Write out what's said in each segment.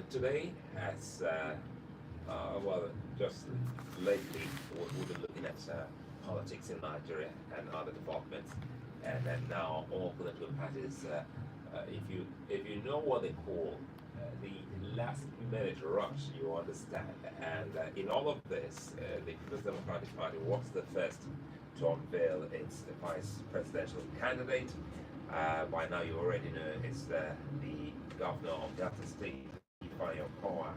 Today, as well, just lately, we've been looking at politics in Nigeria and other developments, and then now all political parties. If you know what they call the last minute rush, you understand. And in all of this, the People's Democratic Party was the first to unveil its vice presidential candidate. By now, you already know it's the governor of Delta State, Okowa.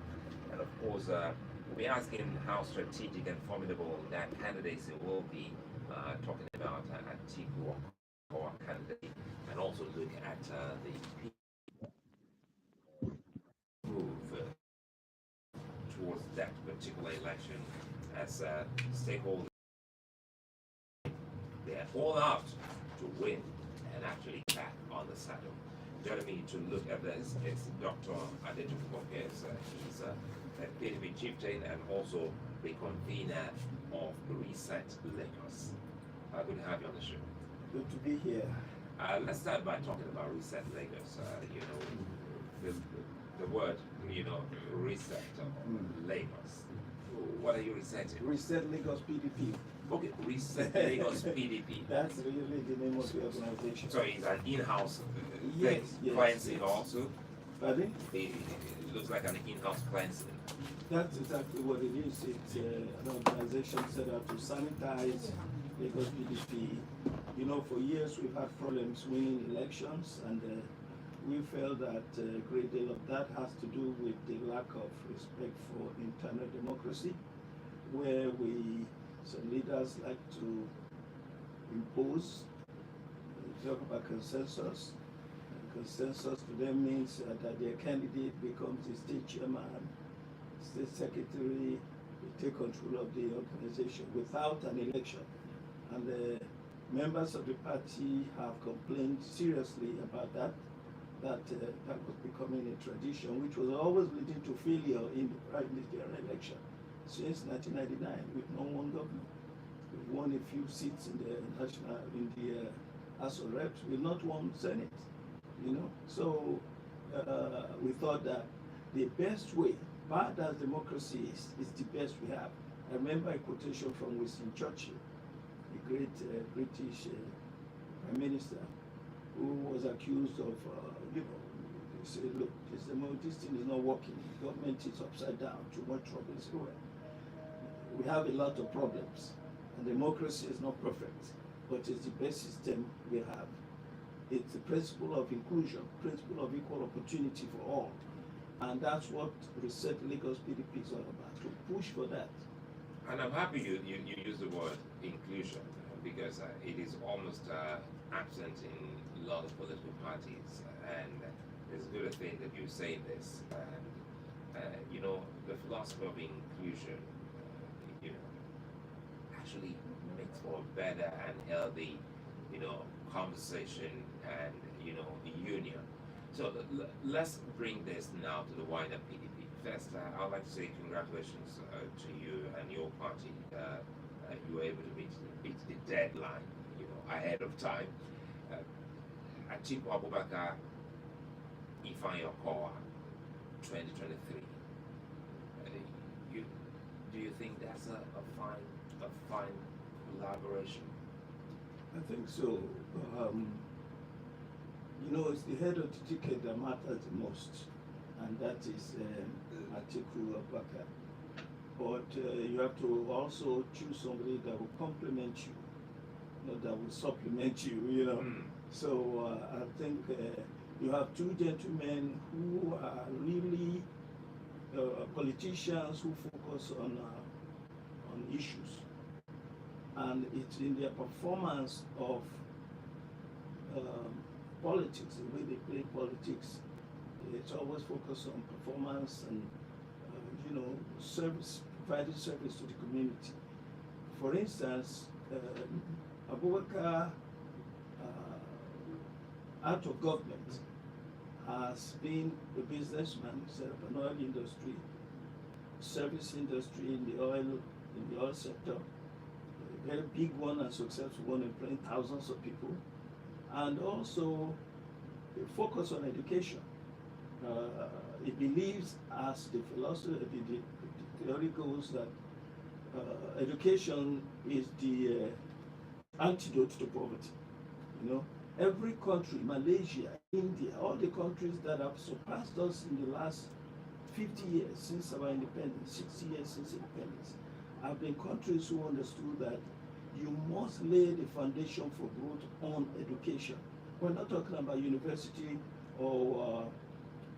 And of course, we'll be asking how strategic and formidable that candidacy will be, talking about Atiku Okowa candidate, and also look at the move towards that particular election as stakeholders. They're all out to win and actually back on the saddle. Joining me to look at this is Dr. Atiku. He's a PDP chieftain and also the convener of Reset Lagos. Good to have you on the show. Good to be here. Let's start by talking about Reset Lagos. The word, reset Lagos. What are you resetting? Reset Lagos PDP. Okay, Reset Lagos PDP. That's really the name of the organization. So it's an in-house Yes, yes, cleansing yes. also. Pardon? It looks like an in-house cleansing. That's exactly what it is. It's an organization set up to sanitize Lagos PDP. You know, for years we've had problems winning elections, and we felt that a great deal of that has to do with the lack of respect for internal democracy, where some leaders like to impose, talk about consensus. Consensus to them means that their candidate becomes the state chairman, state secretary, they take control of the organization without an election. And the members of the party have complained seriously about that was becoming a tradition, which was always leading to failure in the general election. Since 1999, we've not won government. We've won a few seats in the House of Reps. We've not won Senate. So we thought that the best way, bad as democracy is the best we have. I remember a quotation from Winston Churchill, a great British prime minister, who was accused of, they said, look, this thing is not working. The government is upside down, too much trouble is everywhere. We have a lot of problems, and democracy is not perfect, but it's the best system we have. It's the principle of inclusion, principle of equal opportunity for all. And that's what Reset Lagos PDP is all about, to push for that. And I'm happy you use the word inclusion, because it is almost absent in a lot of political parties. And it's a good thing that you're saying this. And, the philosophy of inclusion, actually makes for a better and healthy, conversation and, union. So let's bring this now to the wider PDP. First, I'd like to say congratulations to you and your party. You were able to meet the deadline, ahead of time. Atiku Abubakar, Okowa, 2023. Do you think that's a fine collaboration? I think so. It's the head of the ticket that matters the most, and that is Atiku Abubakar. But you have to also choose somebody that will complement you, not that will supplement you, So I think you have two gentlemen who are really politicians who focus on issues. And it's in their performance of politics, the way they play politics. It's always focused on performance and, service, providing service to the community. For instance, Abubakar, out of government, has been a businessman, set up an oil industry, service industry in the oil sector, a very big one and successful one, employing thousands of people, and also a focus on education. he believes, as the philosophy, the theory goes, that education is the antidote to poverty. You know, every country, Malaysia, India, all the countries that have surpassed us in the last 50 years since our independence, 60 years since independence, have been countries who understood that you must lay the foundation for growth on education. We're not talking about university or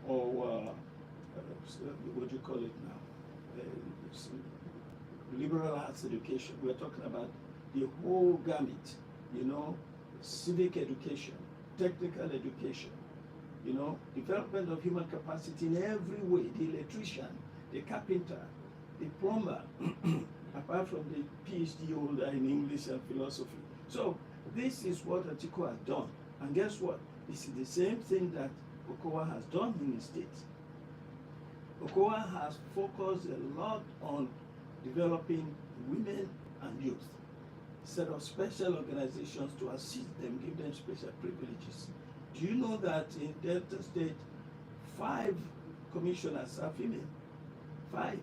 what do you call it now? Liberal arts education. We're talking about the whole gamut, you know, civic education, technical education, you know, development of human capacity in every way, the electrician, the carpenter, the plumber, apart from the PhD holder in English and philosophy. So this is what Atiku has done. And guess what? This is the same thing that Okowa has done in the States. Okowa has focused a lot on developing women and youth, set up special organizations to assist them, give them special privileges. Do you know that in Delta State, 5 commissioners are female? 5.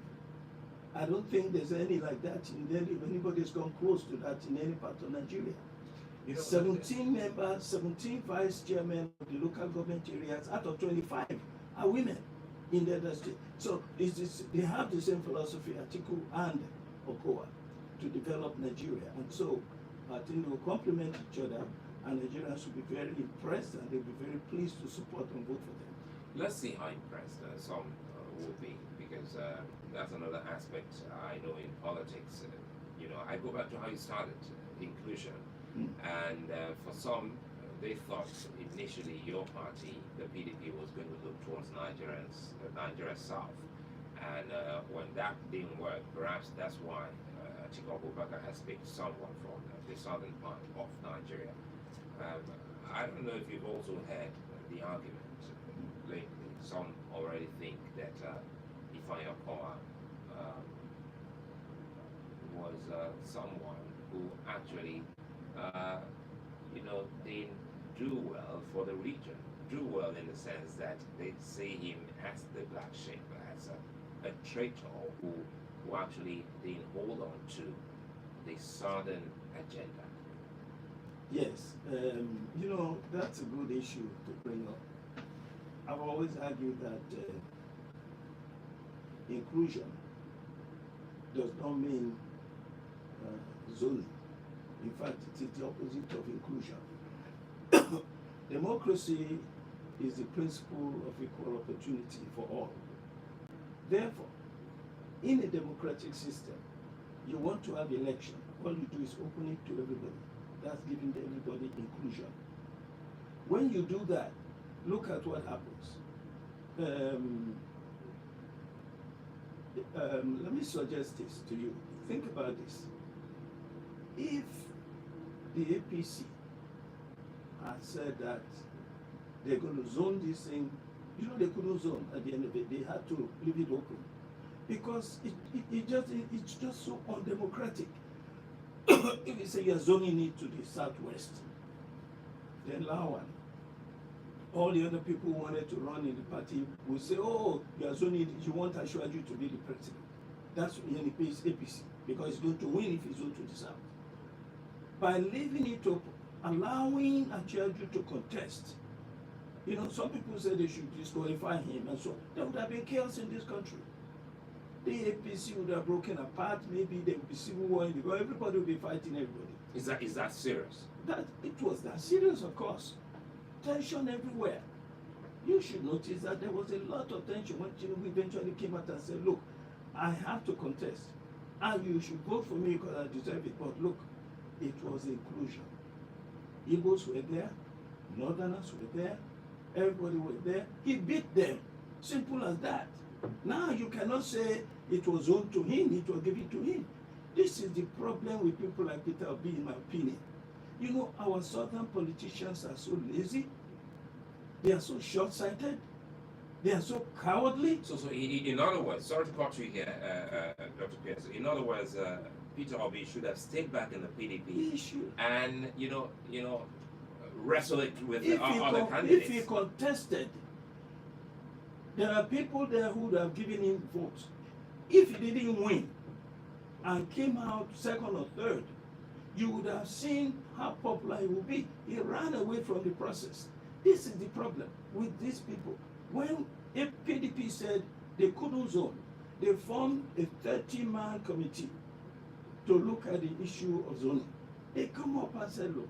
I don't think there's any like that in Delhi. Anybody's come close to that in any part of Nigeria. 17 members, 17 vice chairmen of the local government areas out of 25 are women in Delta State. So they have the same philosophy, Atiku and Okowa, to develop Nigeria. And so I think they will complement each other, and Nigerians will be very impressed, and they'll be very pleased to support and vote for them. Let's see how impressed some will be, because that's another aspect I know in politics. You know, I go back to how you started, inclusion. And for some, they thought initially your party, the PDP, was going to look towards Nigeria South. And when that didn't work, perhaps that's why Atiku Abubakar has picked someone from the southern part of Nigeria. I don't know if you've also heard the argument lately. Some already think that Ifeanyi Okowa was someone who actually you know, didn't do well for the region. Do well in the sense that they see him as the black sheep, as a traitor who actually didn't hold on to the southern agenda. Yes, you know, that's a good issue to bring up. I've always argued that inclusion does not mean zoning. In fact, it is the opposite of inclusion. Democracy is the principle of equal opportunity for all. Therefore, in a democratic system, you want to have election. All you do is open it to everybody. That's giving everybody inclusion. When you do that, look at what happens. Let me suggest this to you. Think about this. If the APC had said that they're going to zone this thing, you know, they couldn't zone at the end of it. They had to leave it open because it's just so undemocratic. If you say you're zoning it to the southwest, then Lawan, all the other people who wanted to run in the party will say, oh, you are zoning it, you want Ashwaju to be the president. That's in the APC, because he's going to win if he's zoned to the south. By leaving it open, allowing Ashwaju to contest, you know, some people say they should disqualify him, and so there would have been chaos in this country. The APC would have broken apart. Maybe there would be civil war in the world. Everybody would be fighting everybody. Is that serious? That it was that serious, of course. Tension everywhere. You should notice that there was a lot of tension when Tinubu eventually came out and said, "Look, I have to contest, and you should vote for me because I deserve it." But look, it was inclusion. Igbos were there, Northerners were there, everybody was there. He beat them. Simple as that. Now you cannot say it was owned to him, it was given to him. This is the problem with people like Peter Obi, in my opinion. You know, our southern politicians are so lazy, they are so short-sighted, they are so cowardly. So in other words, sorry to cut you here, Dr. Pierce. In other words, Peter Obi should have stayed back in the PDP and you know wrestle it with other candidates. If he contested There are people there who would have given him votes. If he didn't win and came out second or third, you would have seen how popular he would be. He ran away from the process. This is the problem with these people. When PDP said they couldn't zone, they formed a 30-man committee to look at the issue of zoning. They come up and said, look,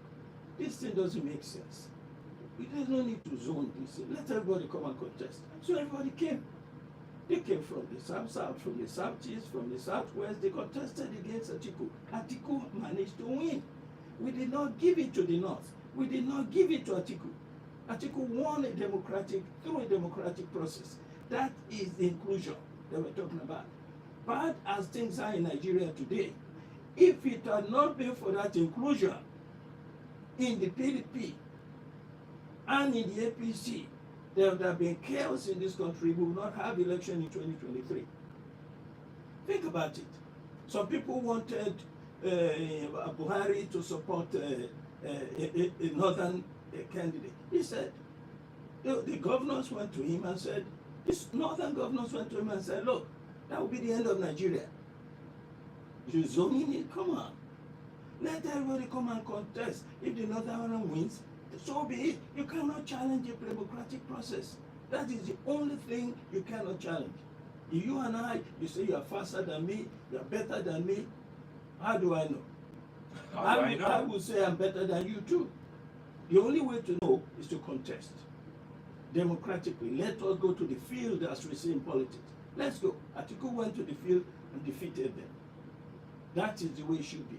this thing doesn't make sense. There's no need to zone this. Let everybody come and contest. So everybody came. They came from the south, from the southeast, from the southwest. They contested against Atiku. Atiku managed to win. We did not give it to the north. We did not give it to Atiku. Atiku won through a democratic process. That is the inclusion that we're talking about. But as things are in Nigeria today, if it had not been for that inclusion in the PDP and in the APC, there would have been chaos in this country. We will not have election in 2023. Think about it. Some people wanted Buhari to support a northern candidate. He said, the governors went to him and said, these northern governors went to him and said, look, that will be the end of Nigeria. You zoning it, come on. Let everybody come and contest. If the northern one wins, so be it. You cannot challenge a democratic process. That is the only thing you cannot challenge. If you and I, you say you are faster than me, you are better than me, how do I know? I would say I'm better than you too. The only way to know is to contest democratically. Let us go to the field, as we say in politics. Let's go. Atiku went to the field and defeated them. That is the way it should be.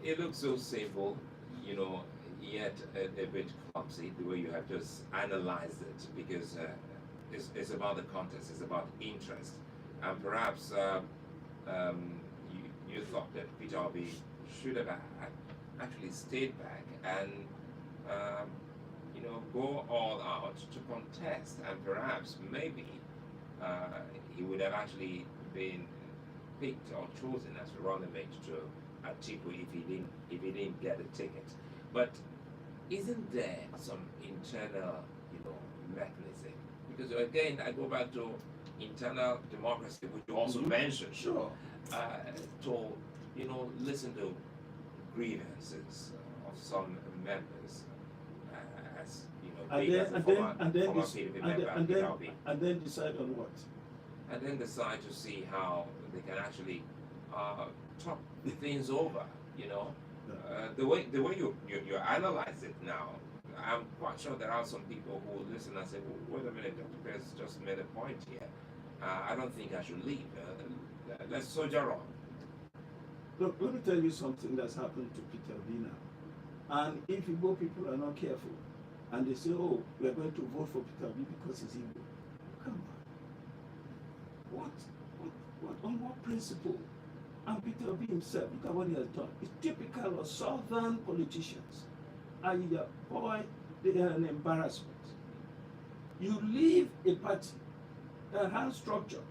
It looks so simple, yet a bit clumsy, the way you have just analyzed it, because it's about the context, it's about interest. And perhaps you thought that Peter Obi should have actually stayed back and go all out to contest, and perhaps maybe he would have actually been picked or chosen as a running mate to Atiku if he didn't get a ticket. But isn't there some internal mechanism? Because again, I go back to internal democracy, which you also mentioned. Sure. To listen to grievances of some members, as and then decide on what? And then decide to see how they can actually talk things over. The way you analyze it now, I'm quite sure there are some people who will listen and say, well, wait a minute, Dr. Pierce just made a point here. I don't think I should leave. Let's soldier on. Look, let me tell you something that's happened to Peter Obi now. And if Igbo people are not careful, and they say, oh, we are going to vote for Peter Obi because he's Igbo. Come on. On what principle? And Peter Obi himself, look at what he has done. It's typical of southern politicians. And boy, they are an embarrassment. You leave a party that has structure,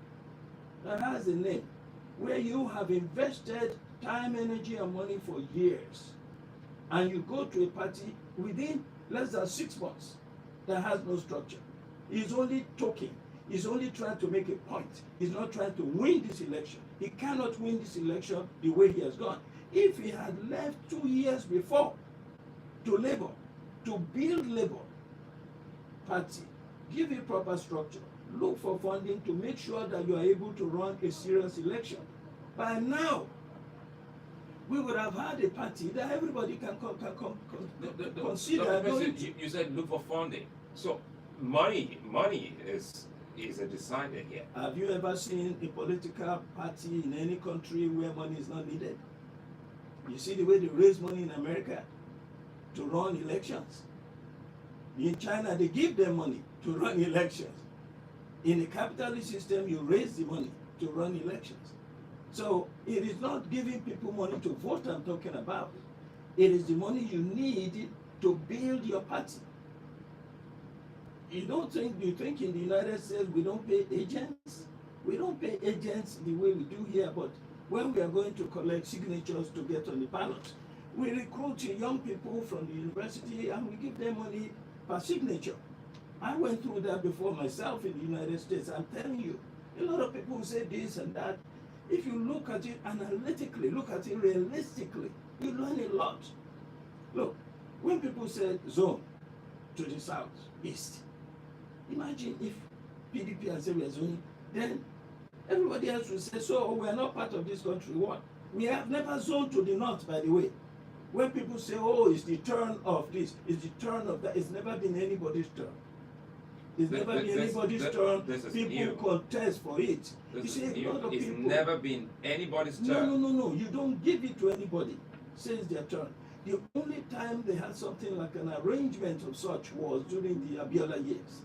that has a name, where you have invested time, energy, and money for years, and you go to a party within less than 6 months that has no structure. He's only talking. He's only trying to make a point. He's not trying to win this election. He cannot win this election the way he has gone. If he had left 2 years before to Labour, to build Labour Party, give it proper structure, look for funding to make sure that you are able to run a serious election, by now, we would have had a party that everybody can consider. You said look for funding. So money is a decider here. Have you ever seen a political party in any country where money is not needed? You see the way they raise money in America to run elections. In China, they give them money to run elections. In a capitalist system, you raise the money to run elections. So it is not giving people money to vote I'm talking about. It is the money you need to build your party. You think in the United States we don't pay agents? We don't pay agents the way we do here, but when we are going to collect signatures to get on the ballot, we recruit young people from the university and we give them money per signature. I went through that before myself in the United States. I'm telling you, a lot of people say this and that. If you look at it analytically, look at it realistically, you learn a lot. Look, when people said zone to the south, east, imagine if PDP and say we are zoning, then everybody else will say, so we are not part of this country. What? We have never zoned to the north, by the way. When people say, oh, it's the turn of this, it's the turn of that, it's never been anybody's turn. It's never been anybody's turn. People contest for it. You see, a lot of people. It's never been anybody's turn. No. You don't give it to anybody. Say it's their turn. The only time they had something like an arrangement of such was during the Abiola years.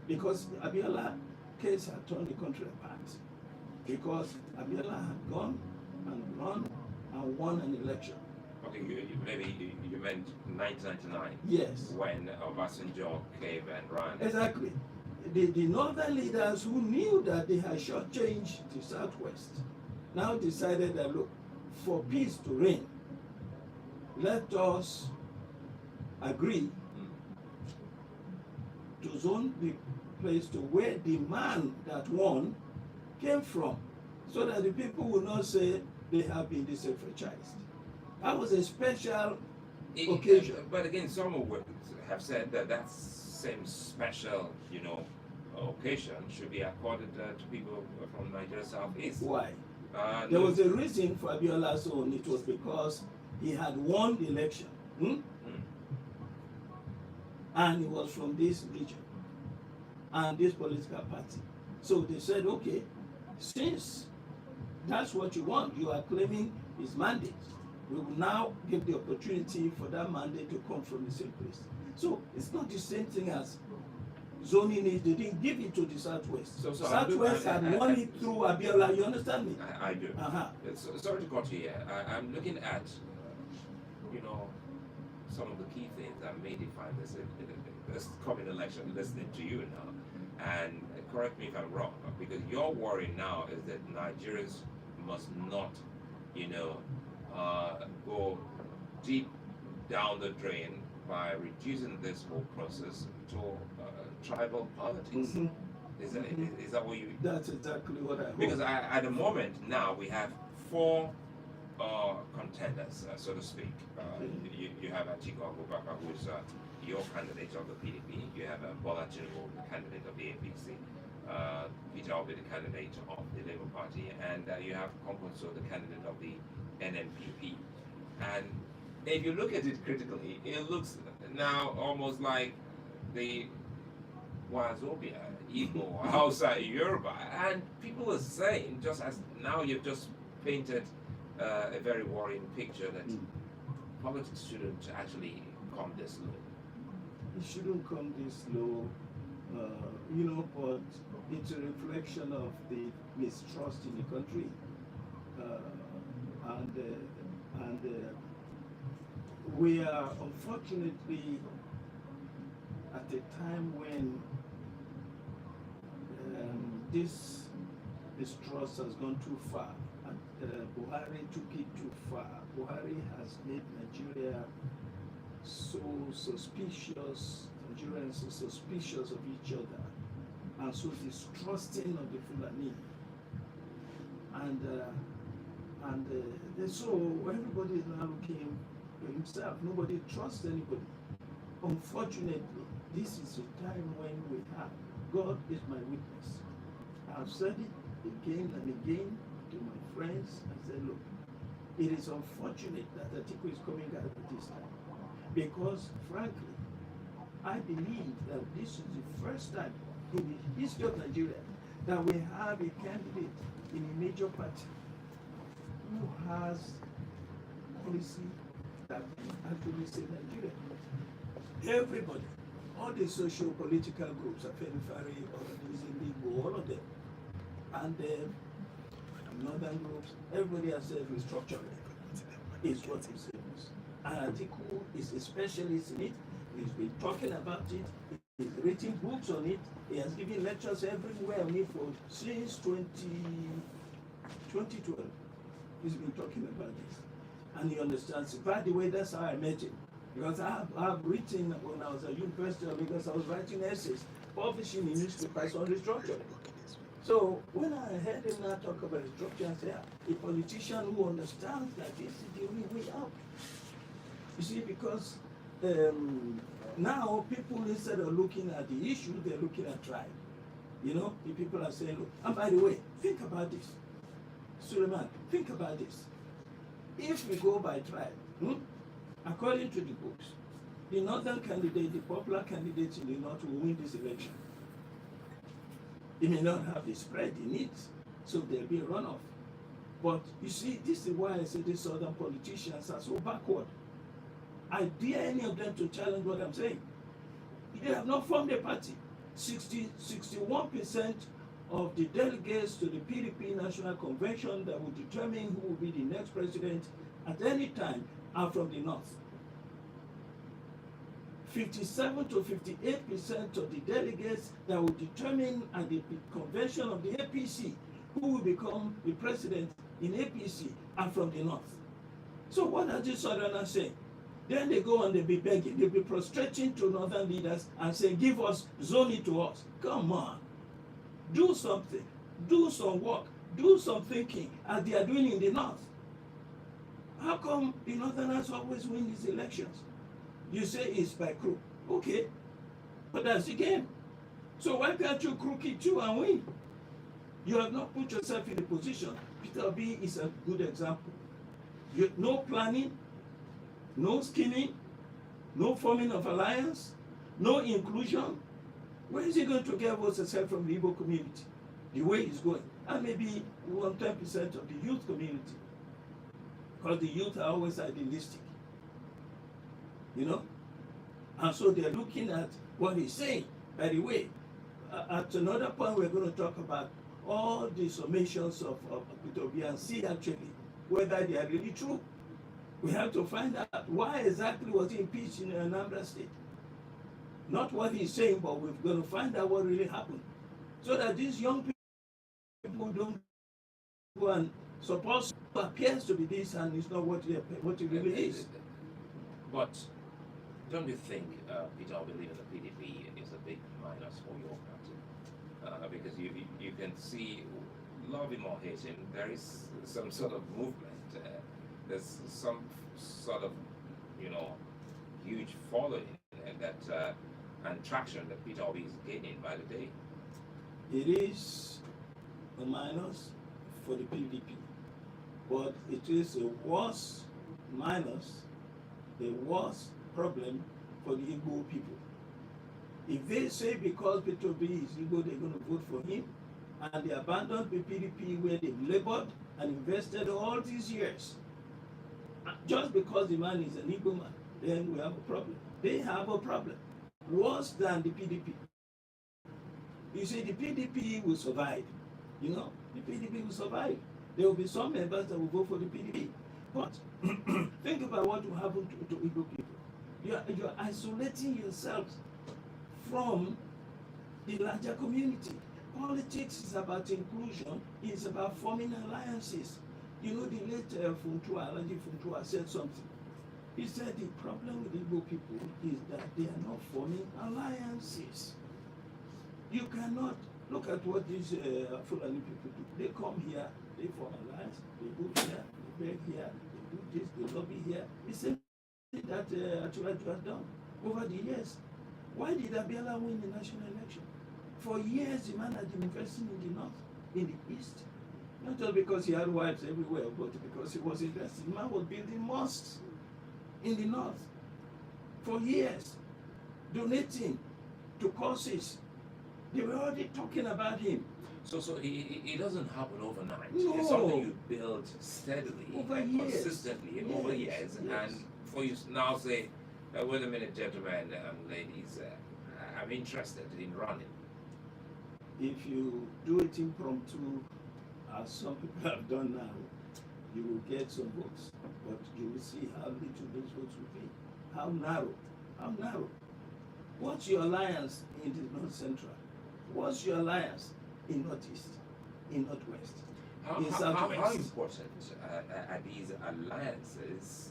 Because the Abiola case had torn the country apart. Because Abiola had gone and run and won an election. Okay, maybe you meant 1999. Yes. When Obasanjo came and ran. Exactly. The northern leaders who knew that they had shortchanged the southwest now decided that, look, for peace to reign, let us agree to zone the place to where the man that won came from, so that the people will not say they have been disenfranchised. That was a special occasion. But again, some would have said that that same special, occasion should be accorded to people from Nigeria Southeast. Why? There was a reason for Abiola's own. It was because he had won the election. And he was from this region and this political party. So they said, okay, since that's what you want, you are claiming his mandate, we will now give the opportunity for that mandate to come from the same place. So it's not the same thing as zoning it. They didn't give it to the Southwest. So Southwest had won it through Abiola. You understand me? I do. Sorry to cut you here. I'm looking at, some of the key things that may define this coming election, listening to you now. And correct me if I'm wrong, because your worry now is that Nigerians must not, go deep down the drain by reducing this whole process to tribal politics. Is that what you? That's exactly what I hope. Because at the moment now we have four contenders, so to speak. You have Atiku, who is your candidate of the PDP. You have Bola Tinubu, the candidate of the APC. Peter Obi, the candidate of the Labour Party, and you have Konkonso, the candidate of the NNPP. And if you look at it critically, it looks now almost like the Wazobia, Igbo, Hausa, Yoruba. And people are saying, just as now you've just painted a very worrying picture, that politics shouldn't actually come this low. It shouldn't come this low, but it's a reflection of the mistrust in the country. And we are unfortunately at a time when this distrust has gone too far. And Buhari took it too far. Buhari has made Nigeria so suspicious, Nigerians so suspicious of each other, and so distrusting of the Fulani. And so everybody is now looking for himself. Nobody trusts anybody. Unfortunately, this is a time when we have, God is my witness. I've said it again and again to my friends. I said, look, it is unfortunate that Atiku is coming out at this time. Because, frankly, I believe that this is the first time in the history of Nigeria that we have a candidate in a major party who has policy that can actually save Nigeria. Everybody, all the socio-political groups, Afenifari, all of them, and northern groups, everybody has said restructuring is what he says. And Atiku is a specialist in it. He's been talking about it. He's written books on it. He has given lectures everywhere on it since 2012. He's been talking about this. And he understands it. By the way, that's how I met him. Because I've written when I was at University of Lagos, I was writing essays, publishing in newspapers on restructuring. So when I heard him now talk about restructuring, I said, a politician who understands that this is the only way out. You see, because now people, instead of looking at the issue, they're looking at tribe. You know, the people are saying, look, and by the way, think about this. Suleiman, think about this. If we go by tribe, according to the books, the northern candidate, the popular candidate in the north will win this election. He may not have the spread he needs, so there'll be a runoff. But you see, this is why I say these southern politicians are so backward. I dare any of them to challenge what I'm saying. They have not formed a party. 61% of the delegates to the PDP National Convention that will determine who will be the next president at any time are from the north. 57 to 58% of the delegates that will determine at the convention of the APC who will become the president in APC are from the north. So what are these southerners saying? Then they go and they'll be begging, they'll be prostrating to northern leaders and say, give us, zone it to us. Come on. Do something. Do some work. Do some thinking as they are doing in the north. How come the northerners always win these elections? You say it's by crook. Okay. But that's the game. So why can't you crook it too and win? You have not put yourself in a position. Peter B is a good example. No planning, no scheming, no forming of alliance, no inclusion. Where is he going to get votes except from the Igbo community? The way he's going. And maybe 10% of the youth community. Because the youth are always idealistic. You know? And so they're looking at what he's saying. By the way, at another point we're going to talk about all the summations of Peter B and see actually whether they are really true. We have to find out why exactly was he impeached in Anambra State. Not what he's saying, but we're going to find out what really happened. So that these young people don't go and suppose who appears to be this and it's not what it really is. But don't you think, Peter, believing the PDP is a big minus for your party? Because you can see, love him or hate him, there is some sort of movement. There's some sort of, huge following and traction that Peter Obi is gaining by the day. It is a minus for the PDP, but it is a worse minus, a worse problem for the Igbo people. If they say because Peter Obi is Igbo, they're going to vote for him, and they abandoned the PDP where they've labored and invested all these years, just because the man is an Igbo man, then we have a problem. They have a problem worse than the PDP. You see, the PDP will survive. The PDP will survive. There will be some members that will vote for the PDP. But think about what will happen to Igbo people. You're isolating yourselves from the larger community. Politics is about inclusion. It's about forming alliances. The late Alaji Funtua said something. He said the problem with Igbo people is that they are not forming alliances. You cannot look at what these Fulani people do. They come here, they form alliance, they go here, they beg here, they do this, they lobby here. It's the same thing that Atiku has done over the years. Why did Abiola win the national election? For years, the man had been investing in the north, in the east. Not just because he had wives everywhere, but because he was investing. The man was building mosques in the north for years, donating to causes. They were already talking about him. So it doesn't happen overnight. No. It's something you build steadily, Over years. consistently over years. Yes. And for you now say, wait a minute, gentlemen and ladies, I'm interested in running. If you do it impromptu, as some people have done now, you will get some votes, but you will see how little those votes will be. How narrow. What's your alliance in the North Central? What's your alliance in Northeast, in Northwest, in Southwest? How important are these alliances,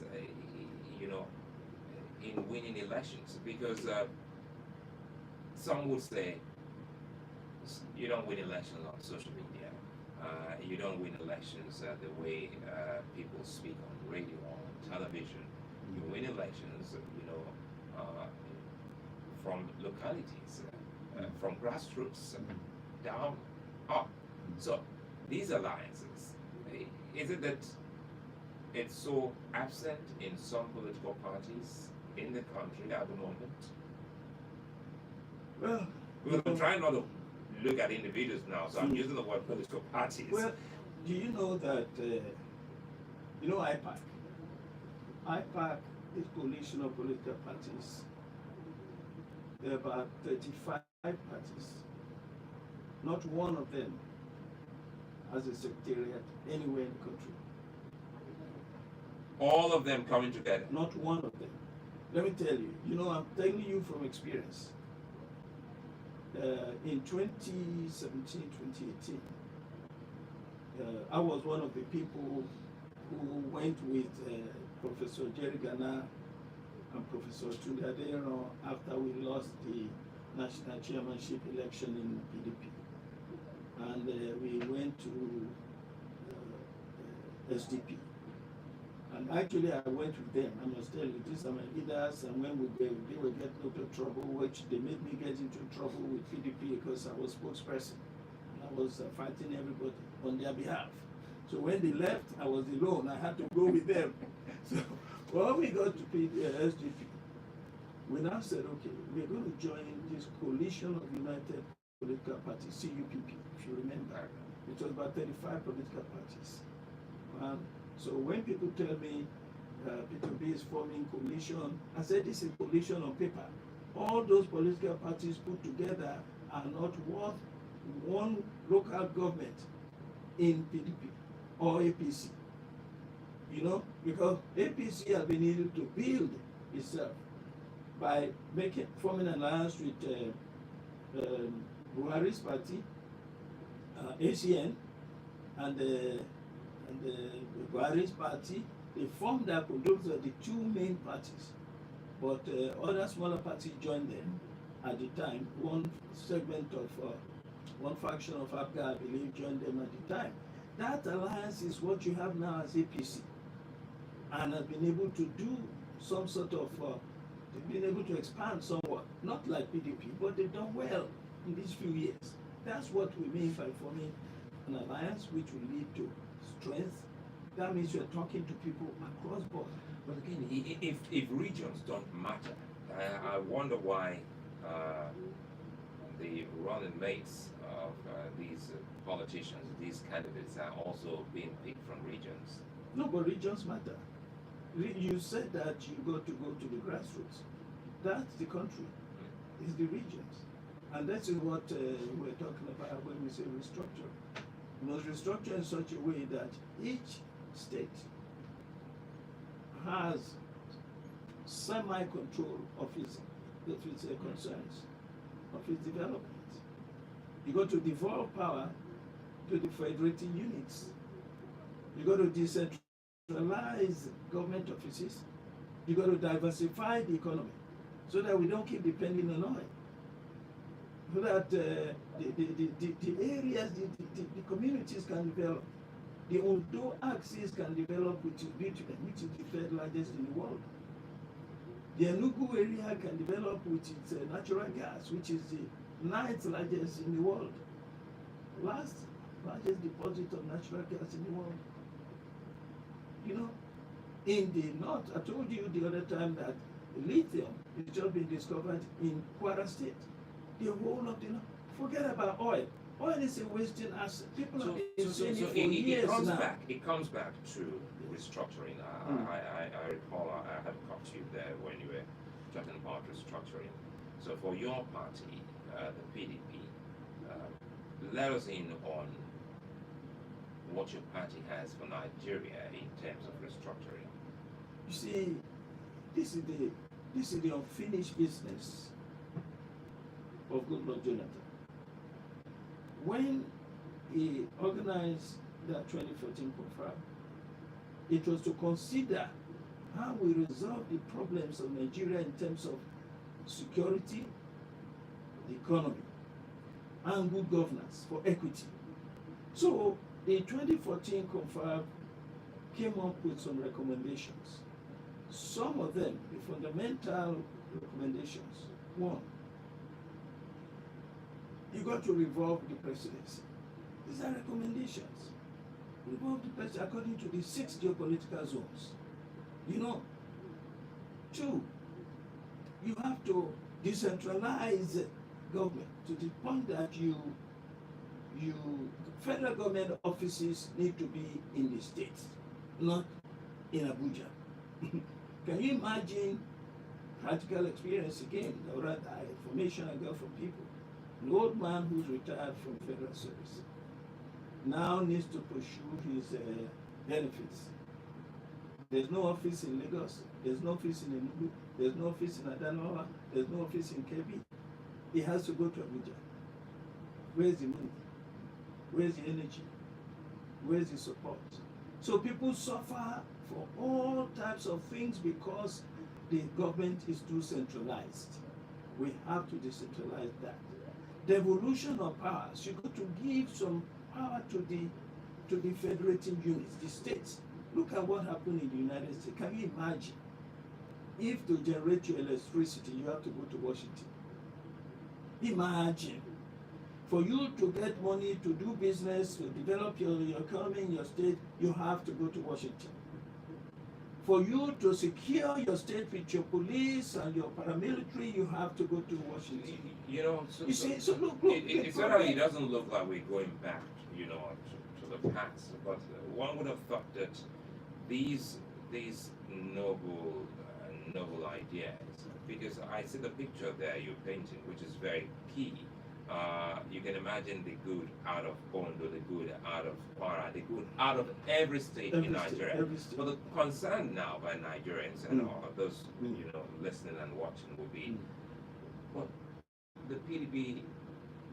in winning elections, because some would say you don't win elections on social media. You don't win elections the way people speak on radio or on television. You win elections, from localities, from grassroots down up. So these alliances, is it that it's so absent in some political parties in the country at the moment? Well, Because I'm trying not to look at individuals now, so I'm using the word political parties. well, do you know that, IPAC? IPAC is coalition of political parties. There are about 35 parties. Not one of them has a secretariat anywhere in the country. All of them coming together. Not one of them. Let me tell you, I'm telling you from experience. In 2017, 2018, I was one of the people who went with Professor Jerry Gana and Professor Tunde Adeyemo after we lost the national chairmanship election in PDP. And we went to SDP. And actually, I went with them. I must tell you, these are my leaders. And when they were getting into trouble, which they made me get into trouble with PDP because I was spokesperson. I was fighting everybody on their behalf. So when they left, I was alone. I had to go with them. So when we got to SDP, we now said, okay, we're going to join this coalition of United Political Parties, CUPP, if you remember. It was about 35 political parties. So when people tell me P2B is forming coalition, I said this is a coalition on paper. All those political parties put together are not worth one local government in PDP or APC. Because APC has been able to build itself by forming an alliance with Buhari's party, ACN, and the Buhari's party. They formed that. Those are the two main parties. But other smaller parties joined them at the time. One segment of, one faction of APGA, I believe, joined them at the time. That alliance is what you have now as APC. And has been able to do some sort of, they've been able to expand somewhat. Not like PDP, but they've done well in these few years. That's what we mean by forming an alliance which will lead to strength. That means you're talking to people across board. But again, if regions don't matter, I wonder why the running mates of these politicians, these candidates, are also being picked from regions. No, but regions matter. You said that you got to go to the grassroots. That's the country. It's the regions. And that's what we're talking about when we say restructure. We must restructure in such a way that each state has semi-control of its concerns, of its development. You got to devolve power to the federating units. You got to decentralize government offices. You got to diversify the economy so that we don't keep depending on oil. So that the areas, the communities can develop. The Ondo axis can develop, which is bitumen, which is the third largest in the world. The Enugu area can develop with its natural gas, which is the ninth largest in the world. Largest deposit of natural gas in the world. In the north, I told you the other time that lithium is just been discovered in Kwara State. The whole of the north. Forget about oil. Oil is a wasting asset. People have been saying it for years now. It comes back to restructuring. I recall I had a talk to you there when you were talking about restructuring. So for your party, the PDP, let us in on what your party has for Nigeria in terms of restructuring. You see, this is the unfinished business of Goodluck Jonathan. When he organized that 2014 confab, it was to consider how we resolve the problems of Nigeria in terms of security, the economy, and good governance for equity. So the 2014 confab came up with some recommendations. Some of them, the fundamental recommendations. One, you got to revolve the presidency. These are recommendations. Revolve the presidency according to the 6 geopolitical zones. You know. 2, you have to decentralize government to the point that federal government offices need to be in the states, not in Abuja. Can you imagine practical experience again, or rather information I got from people? An old man who's retired from federal service now needs to pursue his benefits. There's no office in Lagos, there's no office in Enugu, there's no office in Adamawa, there's no office in Kebbi. He has to go to Abuja. Where's the money? Where's the energy? Where's the support? So people suffer for all types of things because the government is too centralized. We have to decentralize that. Devolution of powers, you got to give some power to the federating units, the states. Look at what happened in the United States. Can you imagine if to generate your electricity you have to go to Washington? Imagine for you to get money to do business, to develop your economy in your state, you have to go to Washington. For you to secure your state with your police and your paramilitary, you have to go to Washington. You know, you see, so look, it certainly doesn't look like we're going back, you know, to the past. But one would have thought that these noble ideas, because I see the picture there you're painting, which is very key. You can imagine the good out of Bondo, the good out of Kwara, the good out of every state in Nigeria. But the concern now by Nigerians and all of those you know listening and watching will be, well, the PDP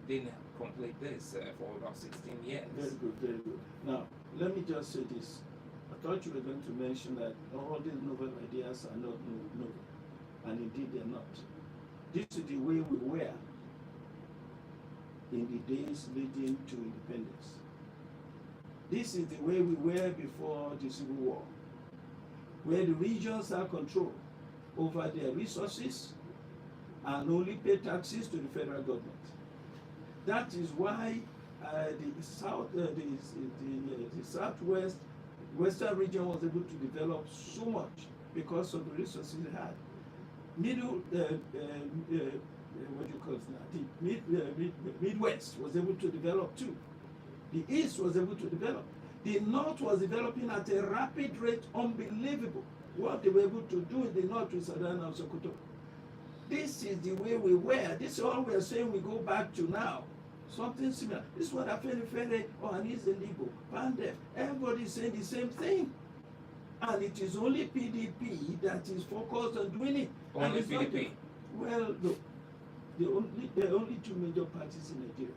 didn't complete this for about 16 years. Very good, very good. Now, let me just say this. I thought you were going to mention that all these novel ideas are not novel, and indeed they're not. This is the way we were in the days leading to independence. This is the way we were before the Civil War, where the regions have control over their resources and only pay taxes to the federal government. That is why the southwest, western region was able to develop so much because of the resources they had. What do you call it now? The Midwest was able to develop too. The East was able to develop. The North was developing at a rapid rate, unbelievable. What they were able to do in the North with Sudan and Sokoto. This is the way we were. This is all we are saying we go back to now. Something similar. This is what Afenifere or Anis Ndigo, Pandef, everybody is saying the same thing. And it is only PDP that is focused on doing it. Only PDP? Well, look. There are only 2 major parties in Nigeria.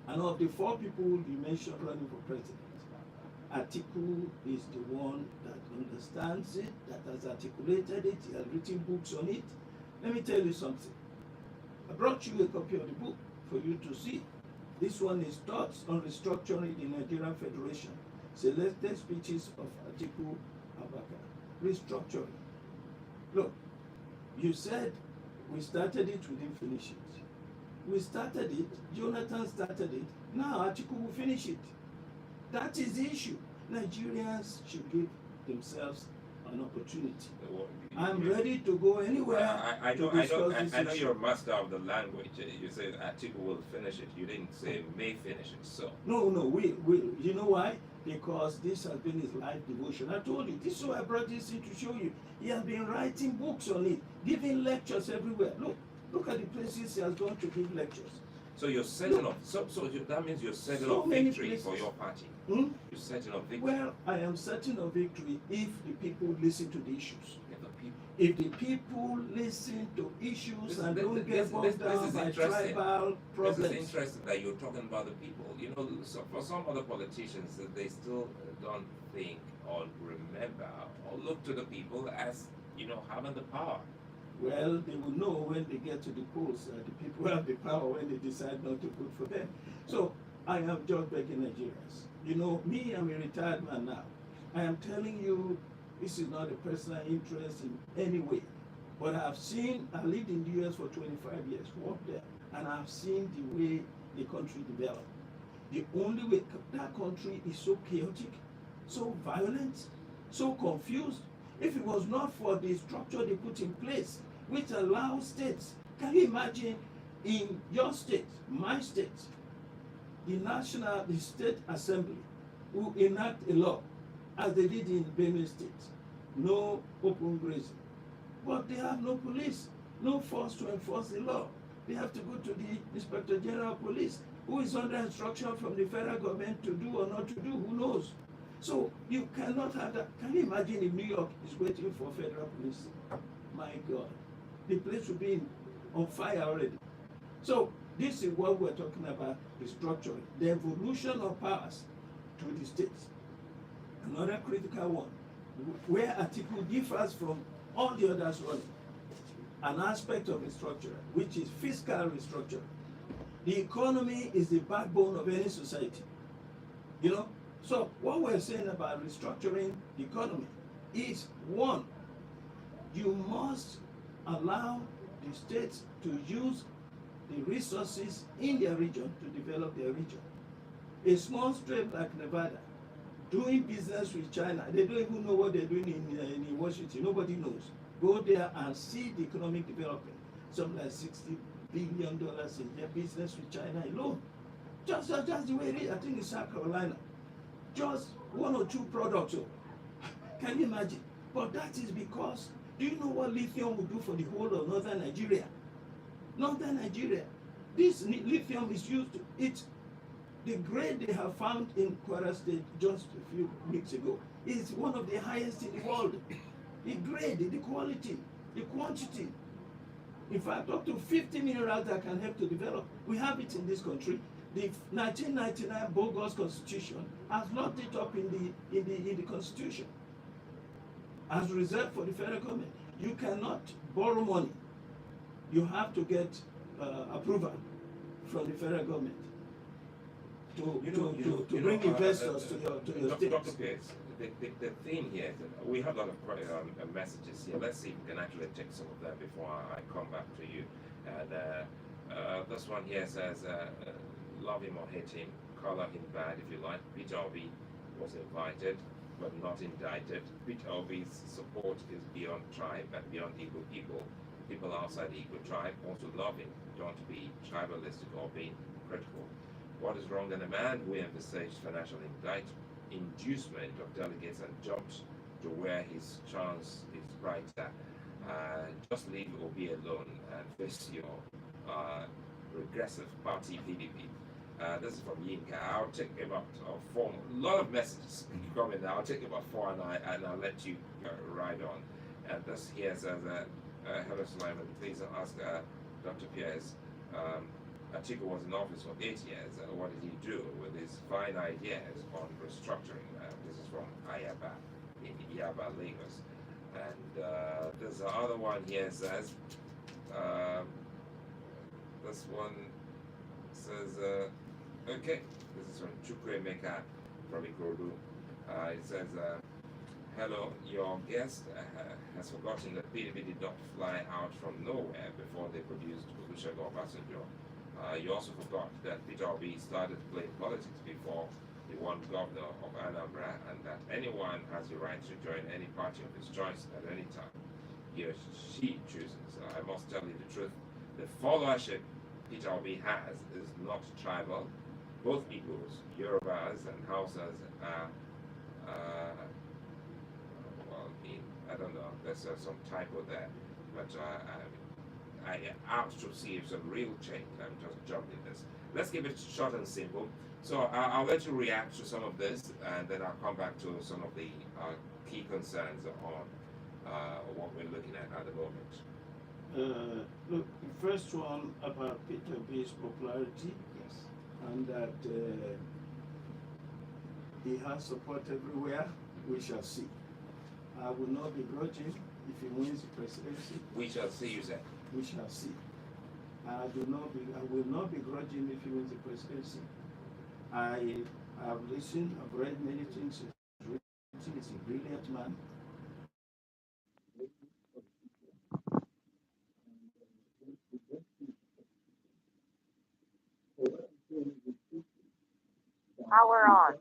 And of the 4 people you mentioned running for president, Atiku is the one that understands it, that has articulated it, he has written books on it. Let me tell you something. I brought you a copy of the book for you to see. This one is Thoughts on Restructuring the Nigerian Federation. Selected speeches of Atiku Abubakar. Restructuring. Look, you said we started it, we didn't finish it. We started it, Jonathan started it, now Atiku will finish it. That is the issue. Nigerians should give themselves an opportunity. I'm ready to go anywhere I to discuss this I know issue. you're master of the language. You said Atiku will finish it. You didn't say may finish it, so. No, will. You know why? Because this has been his life devotion. I told you, this is why I brought this in to show you. He has been writing books on it, giving lectures everywhere. Look at the places he has gone to give lectures. So you're setting up, so that means you're setting So up many victory places. for your party. Hmm? You're setting up victory. Well, I am certain of victory if the people listen to the issues. If the people. If the people listen to issues and don't get bogged This down is by interesting. tribal problems. This is interesting that you're talking about the people. You know, so for some other politicians, they still don't think or remember or look to the people as, you know, having the power. Well, they will know when they get to the polls that the people have the power when they decide not to vote for them. So I am just begging Nigerians. You know, me, I'm a retired man now. I am telling you, this is not a personal interest in any way. But I lived in the US for 25 years, worked there, and I've seen the way the country developed. The only way that country is so chaotic, so violent, so confused. If it was not for the structure they put in place, which allows states, can you imagine in your state, my state, the state assembly will enact a law, as they did in Benue State, no open grazing. But they have no police, no force to enforce the law. They have to go to the Inspector General of Police, who is under instruction from the federal government to do or not to do, who knows? So you cannot have that. Can you imagine if New York is waiting for federal police? My God, the place will be on fire already. So this is what we're talking about, restructuring, the evolution of powers to the states. Another critical one, where Atiku differs from all the others running, an aspect of restructuring, which is fiscal restructuring. The economy is the backbone of any society. You know, so what we're saying about restructuring the economy is, one, you must allow the states to use the resources in their region to develop their region. A small state like Nevada, doing business with China, they don't even know what they're doing in Washington. Nobody knows. Go there and see the economic development. Something like $60 billion in their business with China alone. Just the way it is. I think in South Carolina. Just one or two products. Can you imagine? But that is because, do you know what lithium will do for the whole of northern Nigeria? Northern Nigeria. This lithium is used to eat. The grade they have found in Kwara State just a few weeks ago is one of the highest in the world. The grade, the quality, the quantity. In fact, up to 50 minerals that can help to develop. We have it in this country. The 1999 bogus constitution has locked it up in the constitution as reserved for the federal government. You cannot borrow money. You have to get approval from the federal government to bring investors to your state. Dr. Pierce, the thing here is that we have a lot of messages here. Let's see if we can actually take some of them before I come back to you. And this one here says, love him or hate him, color him bad if you like. Peter Obi was invited but not indicted. Peter Obi's support is beyond tribe and beyond Igbo people. People outside the Igbo tribe also love him. Don't be tribalistic or being critical. What is wrong in a man who emphasized financial inducement of delegates and jumps to where his chance is brighter? Just leave Obi alone and face your regressive party PDP. This is from Yinka. I'll take about 4. A lot of messages coming. I'll take about 4 and I'll let you ride on. And this here says, hello Sulaiman, please ask Dr. Pierce. Atiku was in office for 8 years. What did he do with his fine ideas on restructuring? This is from Ayaba in Yaba, Lagos. And there's the other one here says, this one says, okay, this is from Chukwemeka from Ikorodu. It says, hello, your guest has forgotten that PDP did not fly out from nowhere before they produced Olusegun Obasanjo. You also forgot that Peter Obi started playing politics before he won governor of Anambra, and that anyone has the right to join any party of his choice at any time he or she chooses. I must tell you the truth. The followership Peter Obi has is not tribal. Both peoples, Yorubas and Hausas, are, I don't know, there's some typo there, but I asked to see if some real change. I'm just jumping this. Let's keep it short and simple. So I'll let you react to some of this, and then I'll come back to some of the key concerns on or what we're looking at the moment? Look, the first one about Peter B's popularity Yes. and that he has support everywhere, we shall see. I will not begrudge him if he wins the presidency. We shall see, you said. We shall see. I will not begrudge him if he wins the presidency. I have listened, I've read many things he's written. He's a brilliant man. Power on.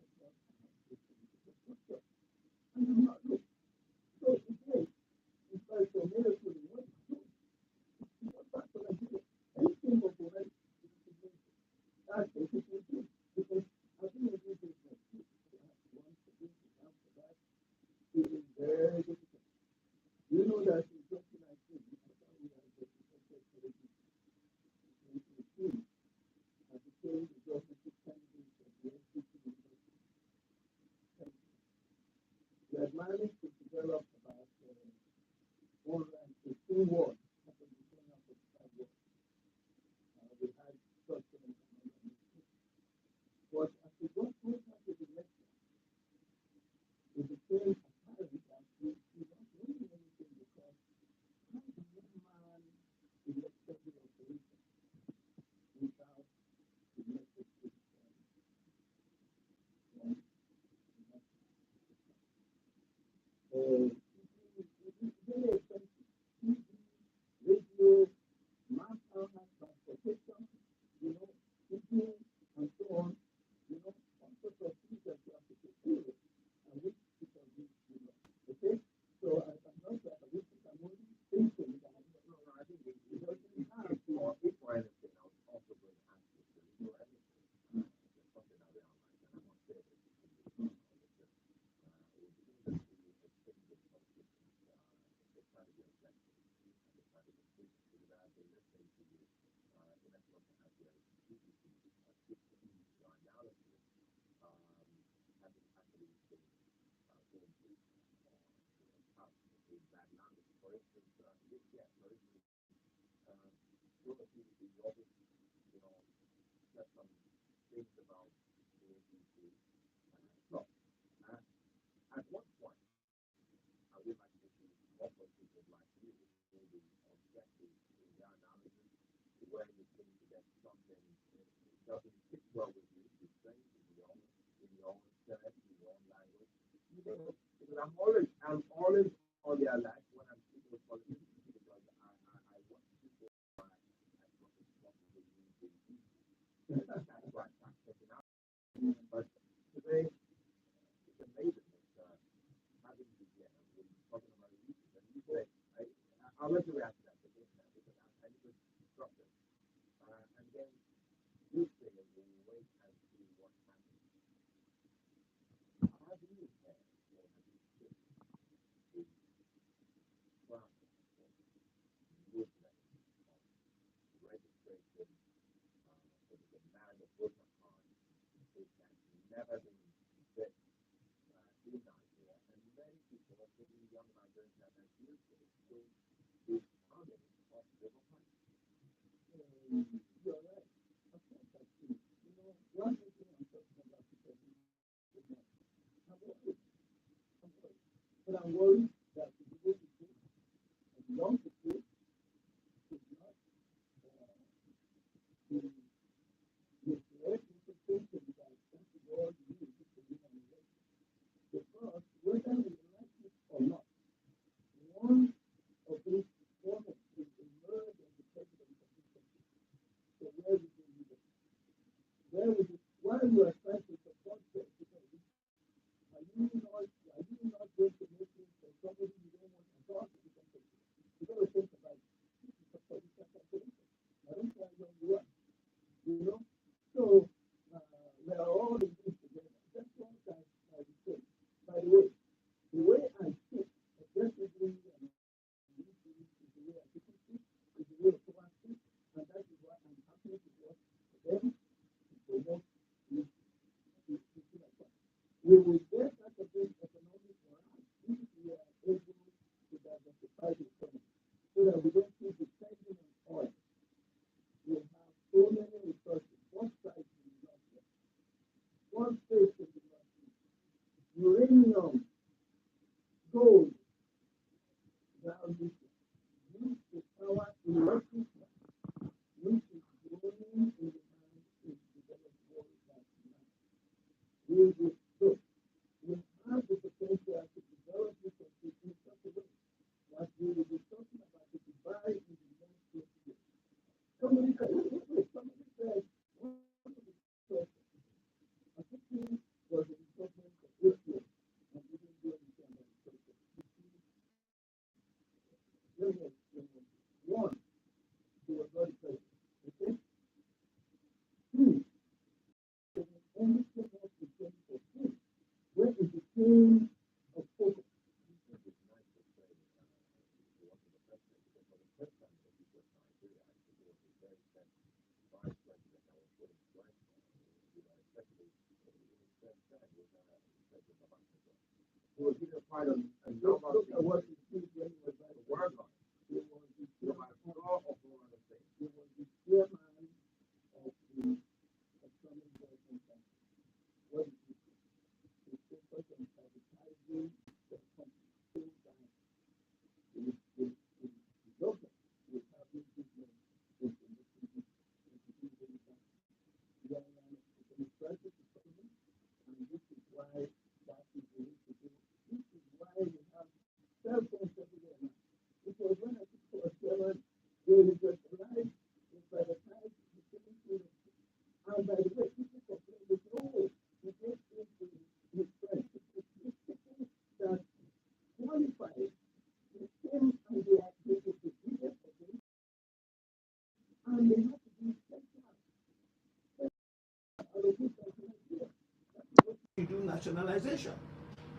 was either part of a look at what he did when he was at the world. He was the chairman of all of the state. He was the chairman of the Economic Development Council. What did he do? He focused on privatizing the country. The government was having business with the young man of the crisis is coming, and this is why that is the need to do. This is why we have cell phones everywhere now. Because when I took for a chairman, they industrialized, they privatized, they couldn't do it. And by the way, people complain, they say, oh, you get into his friends. It's people that qualified, they came and they are able to do it for them, and they have to be sent out. You do nationalization.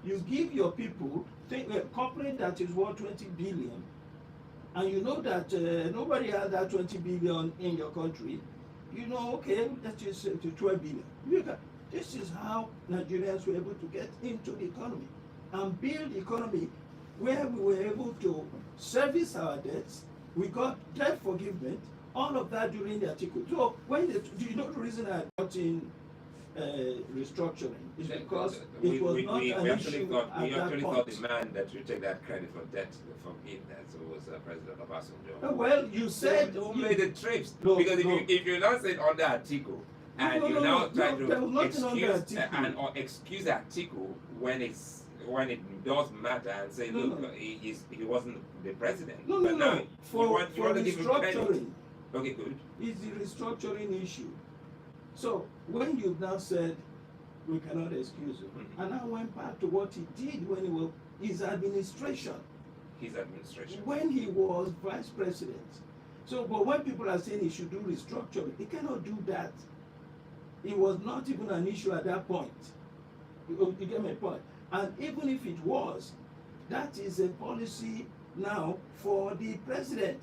You give your people think a corporate that is worth 20 billion, and you know that nobody has that 20 billion in your country. You know, okay, that is to 12 billion. This is how Nigerians were able to get into the economy and build the economy where we were able to service our debts. We got debt forgiveness, all of that during the Atiku. So when you know the reason I brought in restructuring is because it was not an issue at we that actually point. thought the man that would take that credit for debt from him that was President Obasanjo. Well, you said who made the trips? No, because no. if you now say under Atiku and you now try there was nothing under to Atiku. or excuse Atiku when it does matter and say, look, he wasn't the president. But now for you want to give him credit. restructuring, Okay, good. it's the restructuring issue. So when you now said we cannot excuse him, and I went back to what he did when he was his administration. His administration. When he was vice president. So, but when people are saying he should do restructuring, he cannot do that. It was not even an issue at that point. You get my point? And even if it was, that is a policy now for the president.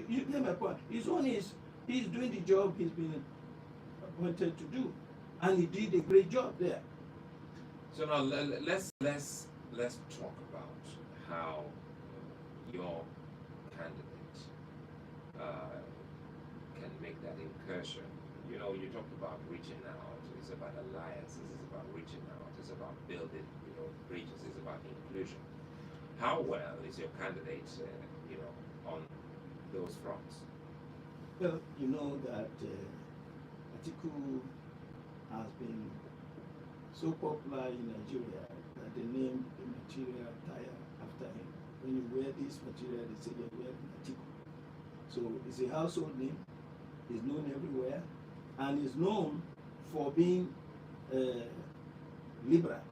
You get my point? His own is he's doing the job he's been appointed to do, and he did a great job there. So now let's talk about how your candidate can make that incursion. You know, you talked about reaching out. It's about alliances. It's about reaching out. It's about building, bridges. It's about inclusion. How well is your candidate, on those fronts? Well, you know that Atiku has been so popular in Nigeria that they named the material tire after him. When you wear this material, they say they wear Atiku. So it's a household name. He's known everywhere, and is known for being liberal.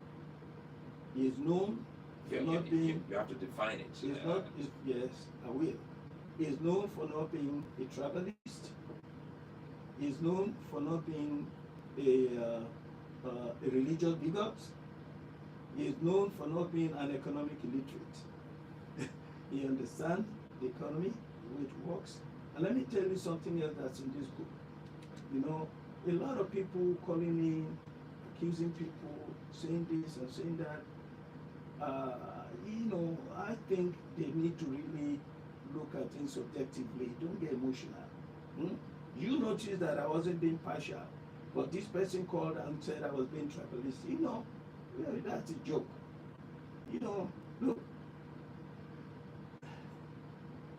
He is known for not being. You have to define it. He's not. Yes, I will. He is known for not being a travelist. He is known for not being a religious bigot. He is known for not being an economic illiterate. He understands the economy, the way it works. And let me tell you something else that's in this book. You know, a lot of people calling in, accusing people, saying this and saying that. I think they need to really look at things subjectively. Don't get emotional. You noticed that I wasn't being partial, but this person called and said I was being tribalist. That's a joke. Look,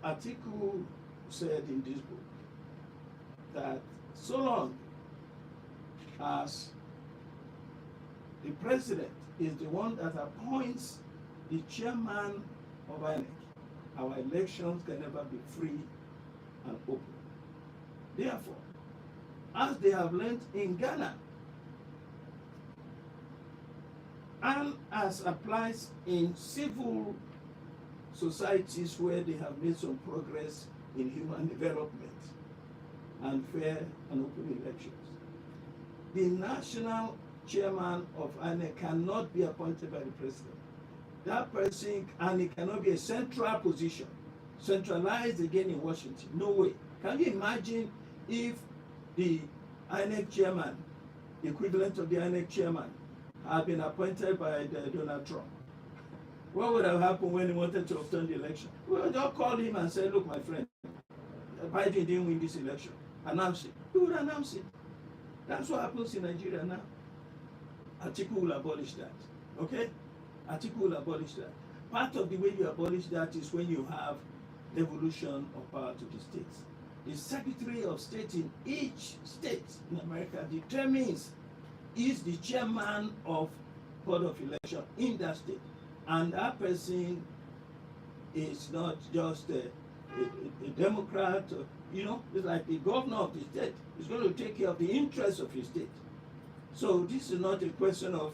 Atiku said in this book that so long as the president is the one that appoints the chairman of INEC, our elections can never be free and open. Therefore, as they have learned in Ghana, and as applies in civil societies where they have made some progress in human development and fair and open elections, the national chairman of INEC cannot be appointed by the president. That person, and it cannot be a central position, centralized again in Washington. No way. Can you imagine if the INEC chairman, the equivalent of the INEC chairman, had been appointed by Donald Trump, what would have happened when he wanted to overturn the election? We would just call him and say, look, my friend, Biden didn't win this election. Announce it. He would announce it. That's what happens in Nigeria now. Atiku will abolish that. Okay? Atiku will abolish that. Part of the way you abolish that is when you have devolution of power to the states. The Secretary of State in each state in America determines is the chairman of Board of Election in that state. And that person is not just a Democrat, you know, it's like the governor of the state. He's going to take care of the interests of his state. So this is not a question of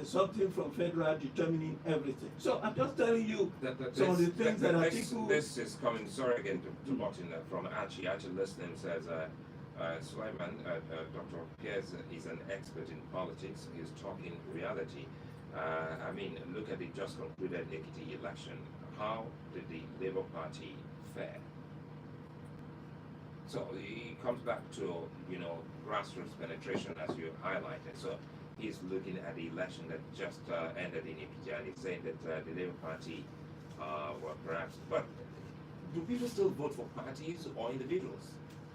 something from federal determining everything. So I'm just telling you some of the things that Atiku... This is coming, sorry again to butt in from Archie. Archie listening says, Sulaiman, Dr. Pierce is an expert in politics. He's talking reality. I mean, look at the just concluded Ekiti election. How did the Labour Party fare? So it comes back to, you know, grassroots penetration as you highlighted. So he's looking at the election that just ended in Ekiti, and he's saying that the Labour Party were perhaps... But do people still vote for parties or individuals?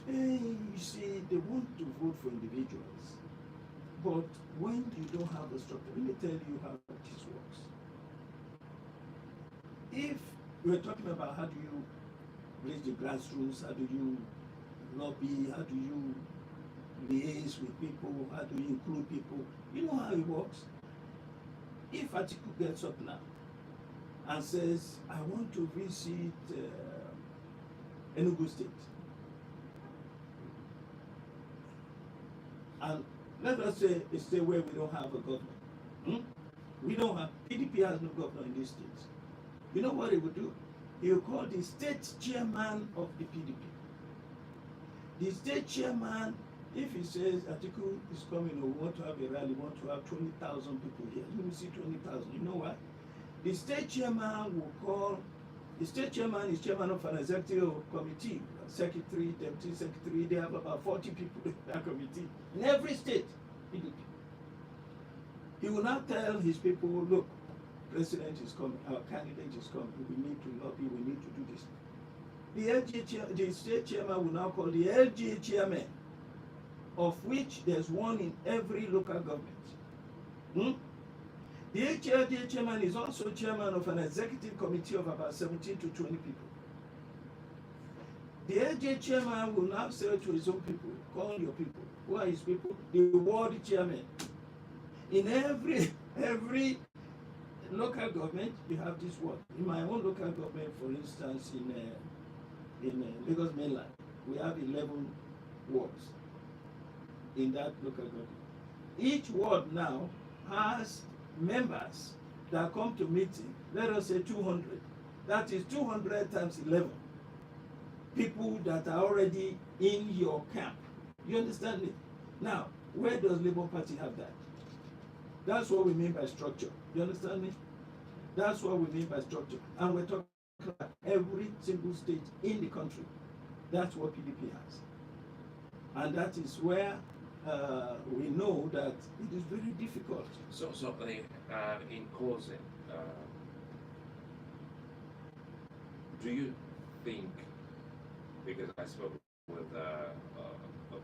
You see, they want to vote for individuals. But when you don't have a structure, let me tell you how this works. If we're talking about how do you raise the grassroots, how do you lobby, how do you liaise with people, how do you include people, you know how it works. If Atiku gets up now and says, I want to visit Enugu State, and let us say a state where we don't have a governor. We don't have, PDP has no governor in these states. You know what he would do? He will call the state chairman of the PDP. The state chairman, if he says Atiku is coming, or we want to have a rally, we want to have 20,000 people here, you will see 20,000. You know what? The state chairman will call, the state chairman is chairman of an executive committee, secretary, deputy secretary, they have about 40 people in that committee in every state, PDP. He will now tell his people, look, president is coming, our candidate is coming, we need to lobby, we need to do this. The state chairman will now call the LGA chairman, of which there's one in every local government. The LGA chairman is also chairman of an executive committee of about 17 to 20 people. The LGA chairman will now say to his own people, call your people. Who are his people? The ward chairman. In every local government, you have this word. In my own local government, for instance, in Lagos mainland, we have 11 wards in that local government. Each ward now has members that come to meeting, let us say 200. That is 200 times 11 people that are already in your camp. You understand me? Now, where does Labour Party have that? That's what we mean by structure. You understand me? That's what we mean by structure. And we're talking about every single state in the country. That's what PDP has. And that is where we know that it is very difficult. So in closing, do you think, because I spoke with a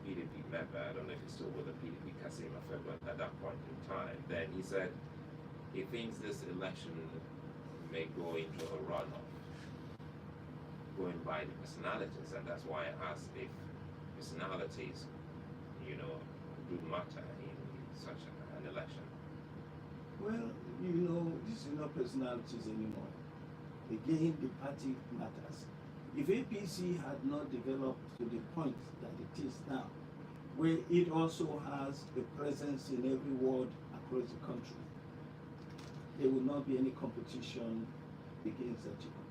PDP member, I don't know if he's still with the PDP, Kasim Afeba, at that point in time, then he said he thinks this election may go into a runoff, going by the personalities, and that's why I asked if personalities, you know, do matter in such an election. Well, you know, this is not personalities anymore. Again, the party matters. If APC had not developed to the point that it is now, where it also has a presence in every ward across the country, there will not be any competition against Atiku.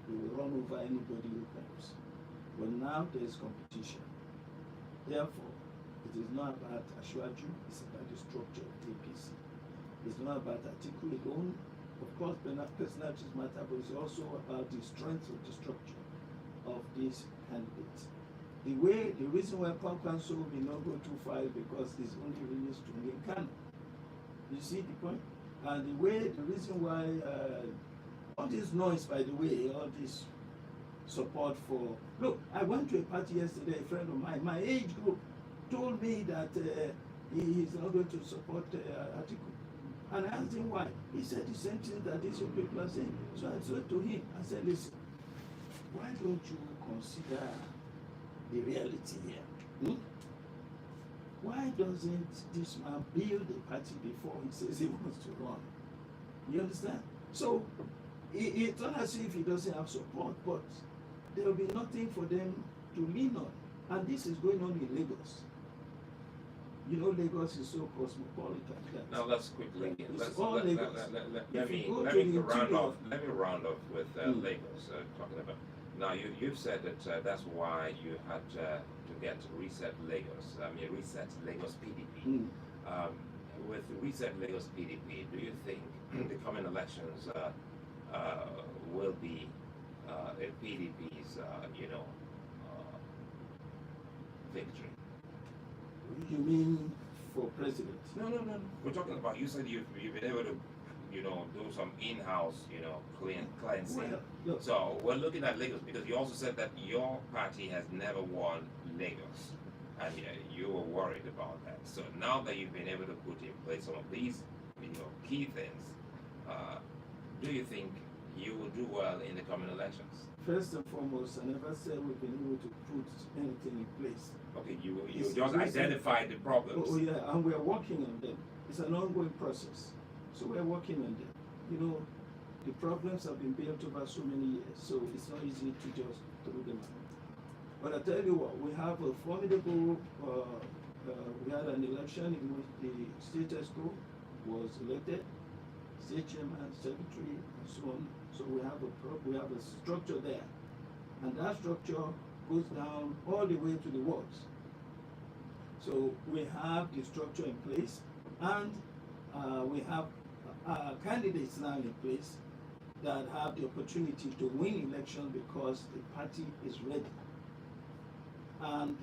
They will run over anybody who comes. But now there is competition. Therefore, it is not about Ashwaju, it's about the structure of APC. It's not about Atiku alone. Of course, personalities matter, but it's also about the strength of the structure of this candidate. The reason why Pam Council may not go too far is because it's only released to Kano. You see the point? And the reason why all this noise, by the way, all this support for. Look, I went to a party yesterday. A friend of mine, my age group, told me that he is not going to support Atiku. And I asked him why. He said the same thing that these young people are saying. So I said to him, I said, listen, why don't you consider the reality here? Hmm? Why doesn't this man build a party before he says he wants to run? You understand? So it's not as if he doesn't have support, but there will be nothing for them to lean on. And this is going on in Lagos. You know, Lagos is so cosmopolitan. Now let's quickly let me round off with Lagos. Talking about now, you've said that that's why you had to get reset Lagos. Reset Lagos PDP. With reset Lagos PDP, do you think the coming elections will be PDP's victory? You mean for president? No. We're talking about, you said you've been able to, do some in-house, cleansing. Well, look, So we're looking at Lagos because you also said that your party has never won Lagos, and you were worried about that. So now that you've been able to put in place some of these, key things, do you think you will do well in the coming elections? first and foremost, I never said we've been able to put anything in place. Okay, you It's just recent. identified the problems. Oh yeah, and we're working on them. It's an ongoing process. So we're working on them. The problems have been built over so many years, so it's not easy to just throw them out. But I tell you what, we have a formidable, we had an election in which the state ESCO was elected, state chairman, secretary, and so on. So we have a structure there. And that structure goes down all the way to the wards. So we have the structure in place, and we have candidates now in place that have the opportunity to win election because the party is ready. And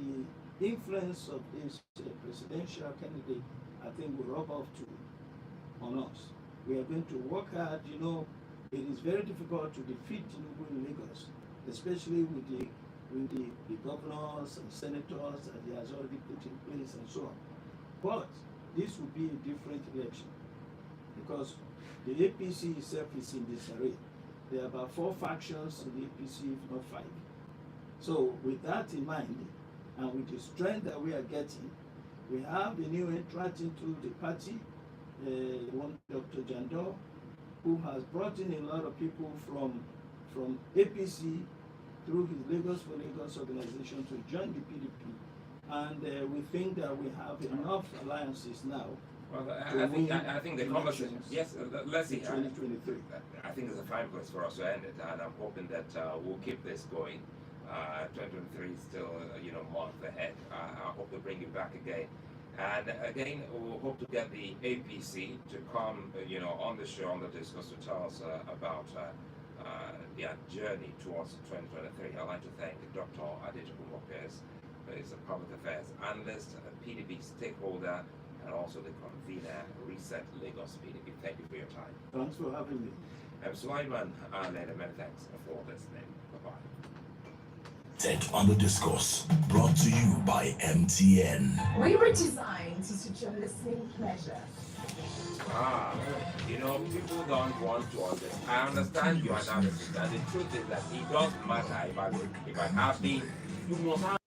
the influence of this presidential candidate, I think, will rub off on us. We are going to work hard. It is very difficult to defeat Tinubu in Lagos, especially with the governors and senators that he has already put in place and so on. But this will be a different election because the APC itself is in disarray. There are about 4 factions in the APC, if not 5. So with that in mind, and with the strength that we are getting, we have a new entrant into the party, one Dr. Jandor, who has brought in a lot of people from APC through his Lagos for Lagos organization to join the PDP. And we think that we have enough alliances now. Well, I think the conversation. Yes, let's see. 2023. I think it's a fine place for us to end it, and I'm hoping that we'll keep this going. 2023 is still, month ahead. I hope to bring you back again. And again, we'll hope to get the APC to come, on the show, on the discourse, to tell us about their journey towards 2023. I'd like to thank Dr. Atiku, who is a public affairs analyst, a PDP stakeholder, and also the convener, Reset Lagos PDP. Thank you for your time. Thanks for having me. I'm Sulaiman, many thanks for listening. Bye-bye. On the discourse, brought to you by MTN. We were designed to such a listening pleasure. People don't want to understand. I understand your analysis, and the truth is that it doesn't matter if I have the, you must have